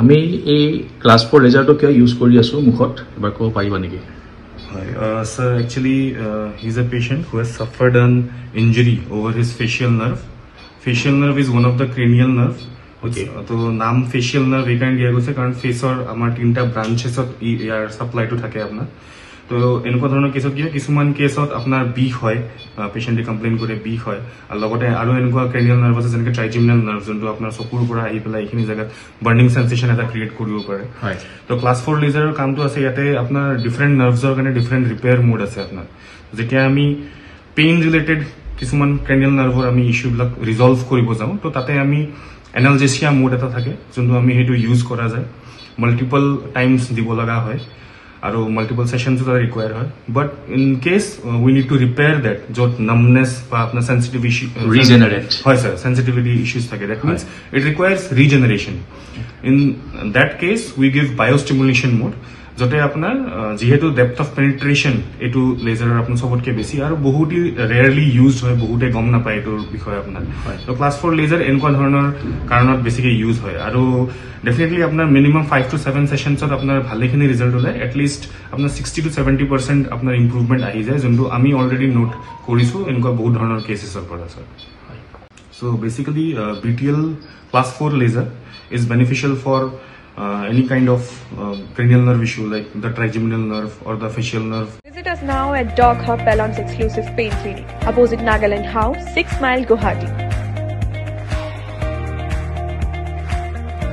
আমি এই ক্লাছ 4 লেজাৰটো কিয় ইউজ কৰি আছো মুখত এবাৰ ক'ব পাৰিবা নেকি? Sir, actually, he's a patient who has suffered an injury over his facial nerve. Facial nerve is one of the cranial nerve. Okay. So, नाम facial nerve एक kind दिया गया है कारण face और हमारे तीनटा branches और यार supply to থাকে अपना. तो इनको धरना केसत किया किसुमान केसत अपना बीक है पेशेंटे कंप्लेन करे बीक है और लगते आरो इनको क्रेनियल नार्व আছে যেনেকে ট্রাইজেমিনাল নার্ভ যোনটো আপোনাৰ চকুৰ পৰা আহি পেলাই এইখিনি জায়গাত বাৰ্নিং সেন্সেশন এটা ক্ৰিয়েট কৰিব পাৰে হয় তো ক্লাছ 4 লেজাৰৰ কামটো আছে ইয়াতে আপোনাৰ ডিফাৰেন্ট নাৰ্ভছৰ কাৰণে ডিফাৰেন্ট ৰিপেয়াৰ মোড আছে আপোনাৰ যেতিয়া আমি পেইন ৰিলেটেড কিছুমান ক্ৰেনিয়াল নাৰ্ভৰ আমি ইস্যু বিলাক ৰিজলভ কৰিব যাও তো তাতে আমি এনালজেচিয়া মোড এটা থাকে যোনটো আমি হেতু ইউজ কৰা যায় মাল্টিপল টাইমস দিব লগা হয় আৰু মাল্টিপল সেশনস are required হয় but in case we need to repair that jot numbness বা আপনার sensitive issue regenerate হয় sir sensitivity issues থাকে that means it requires regeneration in that case we give biostimulation mode জতে আপনার যেহেতু depth of penetration এটু লেজারের আপনার সবতকে বেশি আর বহুটি রেয়ারলি ইউজড হয় বহুতে গম না পায় এটোর বিষয় আপনার তো ক্লাস 4 লেজার এনেকুৱা ধৰণৰ কাৰণত বেছিকে ইউজ হয় আৰু ডেফিনেটলি আপনাৰ মিনিমাম 5 to 7 সেশনছত আপনাৰ ভালেখিনি ৰিজাল্ট হলে এটলিষ্ট আপনাৰ 60 to 70% আপনাৰ ইমপ্ৰুভমেন্ট আহি যায় যোনটো আমি অলৰেডি নোট কৰিছো এনেকুৱা বহুত ধৰণৰ কেসেছৰ পৰা sir so basically BTL class 4 laser is beneficial for any kind of cranial nerve issue like the trigeminal nerve or the facial nerve. Visit us now at Dog Hub Pelon's exclusive pain clinic, opposite Nagaland House, 6 Mile, Guwahati.